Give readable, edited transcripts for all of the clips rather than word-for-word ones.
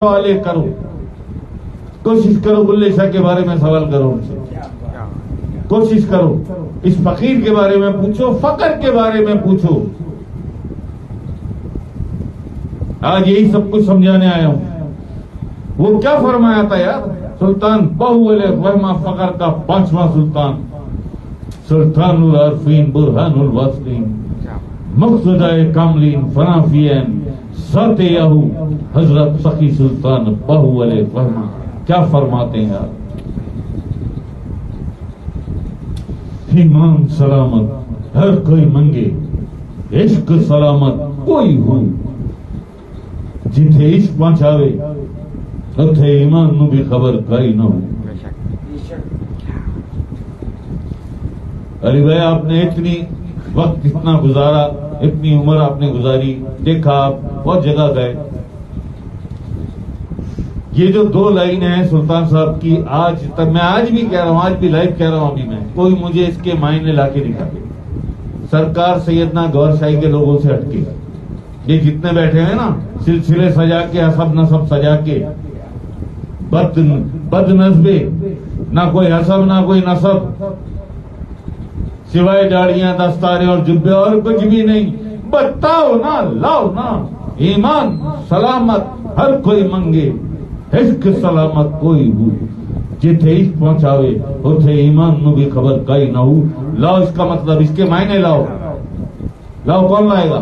سوالے کرو، کوشش کرو بلے شاہ کے بارے میں سوال کرو ان سے، کوشش کرو اس فقیر کے بارے میں پوچھو، فقر کے بارے میں پوچھو۔ آج یہی سب کچھ سمجھانے آیا ہوں۔ وہ کیا فرمایا تھا یار؟ سلطان بہو الرحمہ فقر کا 5واں سلطان، سلطان العارفین برہان الواصلین مقتدائے کاملین فنافین ذات یہو حضرت سخی سلطان بہو الرحمہ کیا فرماتے ہیں یار؟ ایمان سلامت ہر کوئی منگے، عشق سلامت کوئی ہو، جتھے عشق پہنچاوے اتھے ایمان نو بھی خبر کائی نہ ہو۔ علی بھائی آپ نے اتنی وقت اتنا گزارا، اتنی عمر آپ نے گزاری، دیکھا آپ بہت جگہ گئے۔ یہ جو 2 لائنیں ہیں سلطان صاحب کی، آج تک میں آج بھی کہہ رہا ہوں، آج بھی لائیو کہہ رہا ہوں، ابھی میں کوئی مجھے اس کے معنی لا کے دکھا دے۔ سرکار سیدنا گور شاہی کے لوگوں سے ہٹ کے یہ جتنے بیٹھے ہیں نا، سلسلے سجا کے، حسب نسب سجا کے، بد نسبے، نہ کوئی حسب نہ کوئی نسب، سوائے داڑیاں دستاریں اور جبے اور کچھ بھی نہیں۔ بتاؤ نا، لاؤ نا، ایمان سلامت ہر کوئی منگے، عشق سلامت کوئی ہو، جتھے عشق پہنچاوے اتھے ایمان نو بھی خبر کائی نہ ہو۔ لاؤ اس کا مطلب، اس کے معنی لاؤ۔ لاؤ، کون لائے گا؟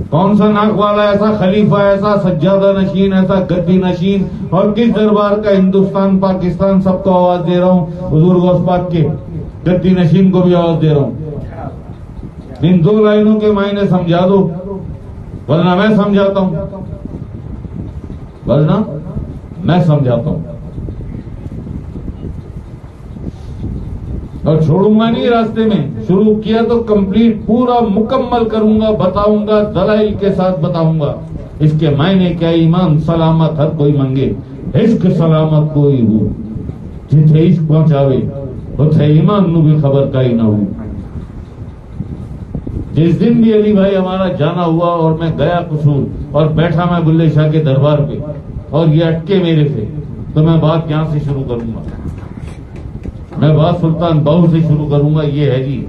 کون سا ناک والا ایسا خلیفہ، ایسا سجادہ نشین، ایسا گدی نشین، اور کس دربار کا؟ ہندوستان پاکستان سب کو آواز دے رہا ہوں، حضور غوث پاک کے گدی نشین کو بھی آواز دے رہا ہوں۔ ان 2 لائنوں کے معنی سمجھا دو، ورنہ میں سمجھاتا ہوں، ورنہ میں سمجھاتا ہوں، اور چھوڑوں گا نہیں راستے میں۔ شروع کیا تو کمپلیٹ پورا مکمل کروں گا، بتاؤں گا، دلائل کے ساتھ بتاؤں گا اس کے معنی کیا۔ ایمان سلامت ہر کوئی منگے، عشق سلامت کوئی ہو، جتھے عشق پہنچاوے اتھے ایمان نو بھی خبر کائی نہ ہو۔ جس دن بھی علی بھائی ہمارا جانا ہوا اور میں گیا قصور اور بیٹھا میں بلے شاہ کے دربار پہ اور یہ اٹکے میرے سے، تو میں بات یہاں سے شروع کروں گا، میں بات سلطان بہو سے شروع کروں گا۔ یہ ہے جی،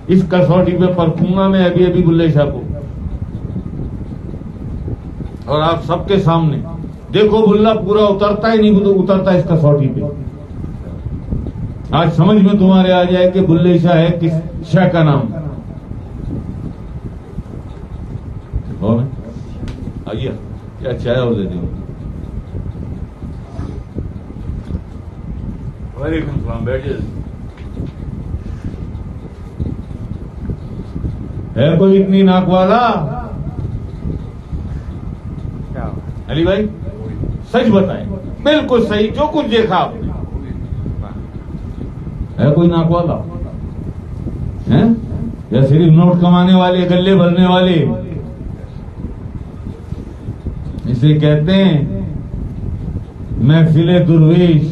اس کسوٹی پہ پرکھوں گا میں ابھی بلے شاہ کو، اور آپ سب کے سامنے دیکھو بلّہ پورا اترتا ہی نہیں، تو اترتا اس کسوٹی پہ۔ آج سمجھ میں تمہارے آ جائے کہ بلے شاہ ہے کس شاہ کا نام۔ آئیے کیا چائے اور دے دوں۔ وعلیکم السلام، بیٹھیے۔ ہے کوئی اتنی ناک والا؟ علی بھائی سچ بتائیں، بالکل صحیح، جو کچھ دیکھا آپ نے، ہے کوئی ناک والا؟ یا صرف نوٹ کمانے والے، گلے بھرنے والے؟ اسے کہتے ہیں محفل درویش،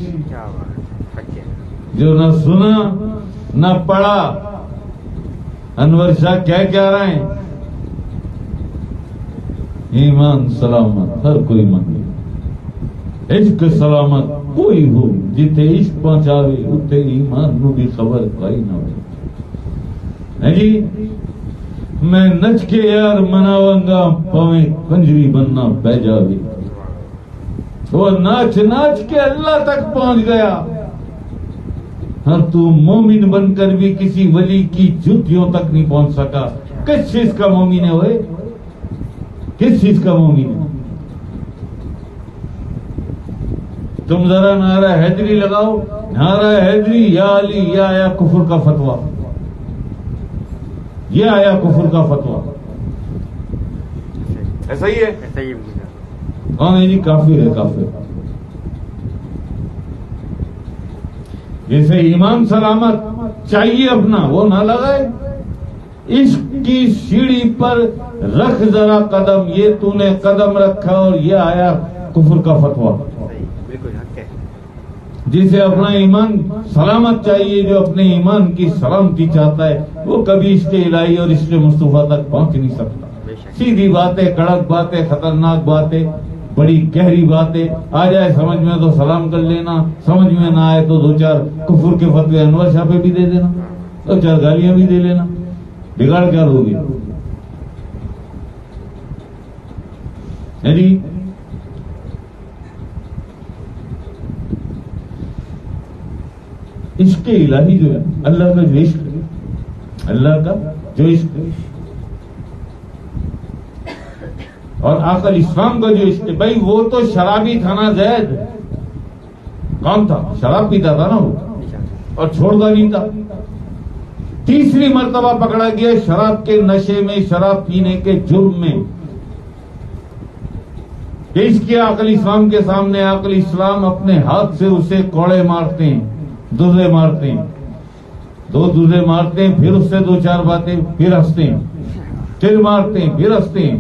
جو نہ سنا نہ پڑھا۔ انور شاہ کیا رہے ہیں؟ ایمان سلامت ہر کوئی منگے، عشق سلامت کوئی ہو، جتھے عشق پہنچاوے اتھے ایمان نو بھی خبر کائی نہ ہو۔ جی میں نچ کے یار مناواں گا، پاویں کنجری بننا بہ جاوے۔ وہ ناچ کے اللہ تک پہنچ گیا، ہاں تو مومن بن کر بھی کسی ولی کی جوتیوں تک نہیں پہنچ سکا۔ کس چیز کا مومن ہے ہوئے؟ کس چیز کا مومن ہے؟ تم ذرا نعرہ حیدری لگاؤ، نعرہ حیدری، یا علی، یہ آیا کفر کا فتویٰ، یہ آیا کفر کا فتویٰ۔ ایسا ہی ہے؟ کون ہے جی؟ کافر ہے، کافر۔ جیسے ایمان سلامت چاہیے اپنا، وہ نہ لگائے۔ عشق کی سیڑھی پر رکھ ذرا قدم، یہ تو نے قدم رکھا اور یہ آیا کفر کا فتویٰ۔ جسے اپنا ایمان سلامت چاہیے، جو اپنے ایمان کی سلامتی چاہتا ہے، وہ کبھی اس کے الہی اور اس کے مصطفیٰ تک پہنچ نہیں سکتا۔ سیدھی باتیں، کڑک باتیں، خطرناک باتیں، بڑی گہری باتیں. آ جائے سمجھ میں تو سلام کر لینا، سمجھ میں نہ آئے تو دو چار کفر کے فتوے انور شاہ پہ بھی دے دینا، دو چار گالیاں بھی دے لینا. بگاڑ کیا ہوگی جی؟ عشق الہی جو ہے، اللہ کا جو عشق ہے، اللہ کا جو عشق ہے، اور آقا اسلام کا جو عشق ہے، بھائی وہ تو شرابی تھا نا زید. کون تھا؟ شراب پیتا تھا نا وہ، اور چھوڑتا نہیں تھا. تیسری مرتبہ پکڑا گیا شراب کے نشے میں، شراب پینے کے جرم میں. پیش کیا عقل اسلام کے سامنے. عقل اسلام اپنے ہاتھ سے اسے کوڑے مارتے ہیں، دوزے مارتے ہیں، دو دوزے مارتے ہیں، پھر اس سے دو چار باتیں، پھر ہنستے ہیں، پھر مارتے ہیں، پھر ہنستے ہیں.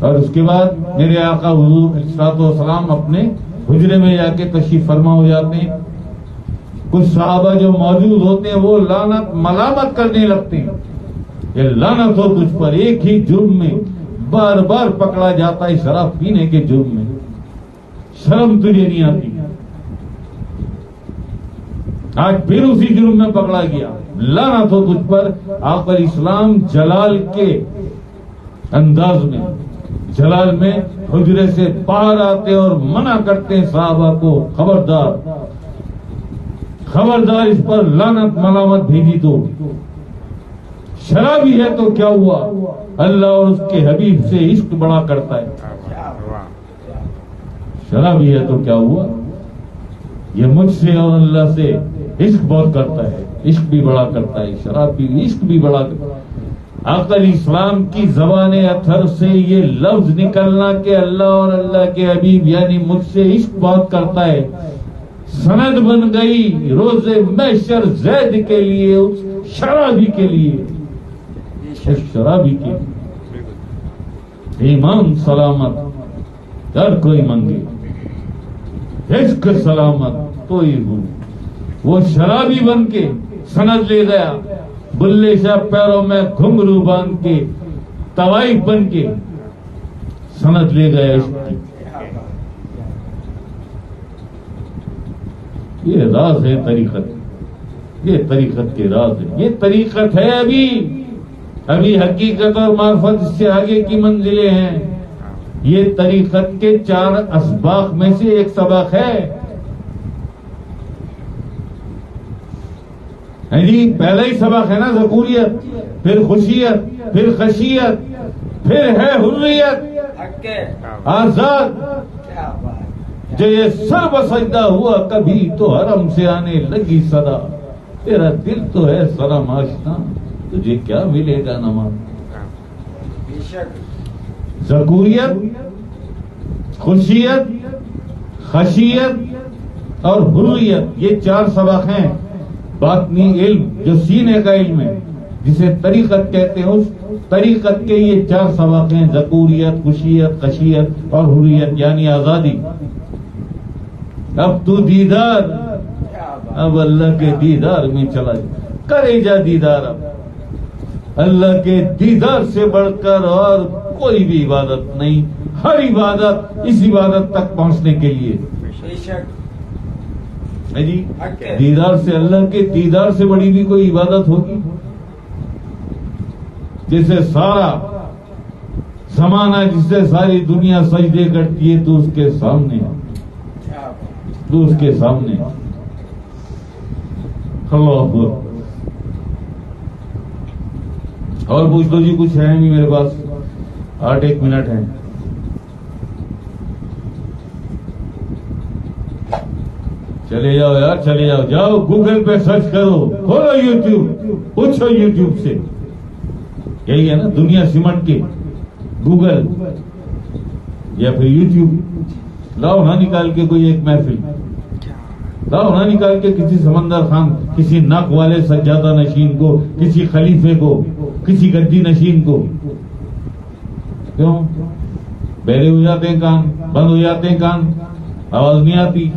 اور اس کے بعد میرے آقا حضور صلی اللہ علیہ وسلم اپنے حجرے میں جا کے تشریف فرما ہو جاتے ہیں. کچھ صحابہ جو موجود ہوتے ہیں وہ لعنت ملامت کرنے لگتے ہیں، یہ لعنت ہو تجھ پر، ایک ہی جرم میں بار بار پکڑا جاتا ہے، شراب پینے کے جرم میں. شرم تجھے نہیں آتی؟ آج پھر اسی جرم میں پکڑا گیا، لعنت ہو تجھ پر. آقا اسلام جلال کے انداز میں، جلال میں حجرے سے باہر آتے اور منع کرتے ہیں صحابہ کو، خبردار خبردار، اس پر لعنت ملامت بھیجی تو. شرابی ہے تو کیا ہوا، اللہ اور اس کے حبیب سے عشق بڑا کرتا ہے. شرابی ہے تو کیا ہوا، یہ مجھ سے اور اللہ سے عشق بہت کرتا ہے، عشق بھی بڑا کرتا ہے، شراب بھی عشق بھی بڑا کرتا ہے. عقل اسلام کی زبان اطہر سے یہ لفظ نکلنا کہ اللہ اور اللہ کے حبیب یعنی مجھ سے عشق بہت کرتا ہے، سند بن گئی روز محشر زید کے لیے، اس شرابی کے لیے، اس شرابی کے لیے. ایمان سلامت ہر کوئی منگے، عشق سلامت کوئی ہو. وہ شرابی بن کے سند لے گیا، بلے شاہ پیروں میں گھنگرو باندھ کے، طوائف بن کے سند لے گیا عشق کی. یہ راز ہے طریقت، یہ طریقت کے راز ہے، یہ طریقت ہے. ابھی حقیقت اور معرفت اس سے آگے کی منزلیں ہیں. یہ طریقت کے 4 اسباق میں سے ایک سبق ہے. جی پہلا ہی سبق ہے نا ذکوریت، پھر خوشیت، پھر خشیت، پھر ہے حریت، آزاد. جو یہ سر بسجدہ ہوا کبھی تو حرم سے آنے لگی صدا، تیرا دل تو ہے سرم آشنا، تجھے کیا ملے گا نماز. ذکوریت، خوشیت، خشیت اور حریت، یہ 4 سبق ہیں. باطنی علم جو سینے کا علم ہے، جسے طریقت کہتے ہیں، اس طریقت کے یہ 4 سبق ہیں: ذکوریت، خوشیت، خشیت اور حریت یعنی آزادی. اب تو دیدار، اب اللہ کے دیدار میں چلا جا، کرے جا دیدار. اب اللہ کے دیدار سے بڑھ کر اور کوئی بھی عبادت نہیں. ہر عبادت اس عبادت تک پہنچنے کے لیے جی دیدار سے، اللہ کے دیدار سے بڑی بھی کوئی عبادت ہوگی؟ جسے سارا زمانہ، جس سے ساری دنیا سجدے کرتی ہے، تو اس کے سامنے، تو اس کے سامنے اللہ اکبر. اور پوچھ دو جی، کچھ ہے نہیں میرے پاس، 8 منٹ ہیں. چلے جاؤ یار، چلے جاؤ، جاؤ گوگل پہ سرچ کرو، کھولو یوٹیوب، پوچھو یوٹیوب سے. یہی ہے نا دنیا سمٹ کے، گوگل یا پھر یوٹیوب. لاؤ نہ نکال کے کوئی ایک محفل، لاؤ نہ نکال کے کسی سمندر خان، کسی ناک والے سجادہ نشین کو، کسی خلیفے کو، کسی گدی نشین کو. کیوں؟ بہرے ہو جاتے ہیں کان، بند ہو جاتے ہیں کان، آواز نہیں آتی.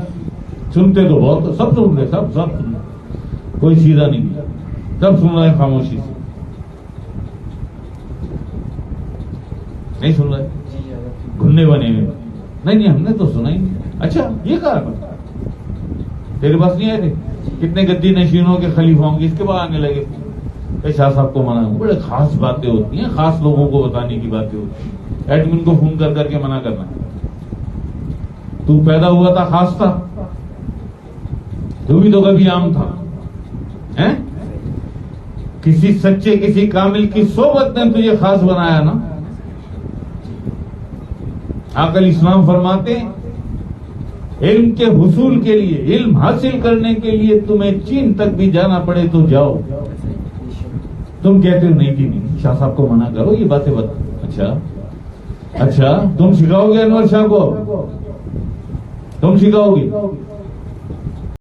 سنتے تو بہت، سب سن رہے، سب کوئی سیدھا نہیں. سب سن رہے ہیں خاموشی سے. نہیں سن رہے؟ گھننے بنے ہوئے. نہیں ہم نے تو سنا ہی نہیں. اچھا یہ کہا تیرے پاس نہیں آئے تھے؟ کتنے گدی نشینوں کے خلیفہ ہوں گے اس کے بعد آنے لگے. شاہ صاحب کو منع. بڑے خاص باتیں ہوتی ہیں, خاص لوگوں کو بتانے کی باتیں ہوتی ہیں. ایڈمن کو فون کر کے منع کرنا. تو پیدا ہوا تھا خاص تھا, تو بھی تو کبھی عام تھا. کسی سچے کسی کامل کی صحبت نے تجھے خاص بنایا نا. عقل اسلام فرماتے ہیں علم کے حصول کے لیے, علم حاصل کرنے کے لیے تمہیں چین تک بھی جانا پڑے تو جاؤ. تم کہتے ہو نہیں جی نہیں, شاہ صاحب کو منع کرو, یہ باتیں بتا. اچھا تم سکھاؤ گے انور شاہ کو؟ تم سکھاؤ گے؟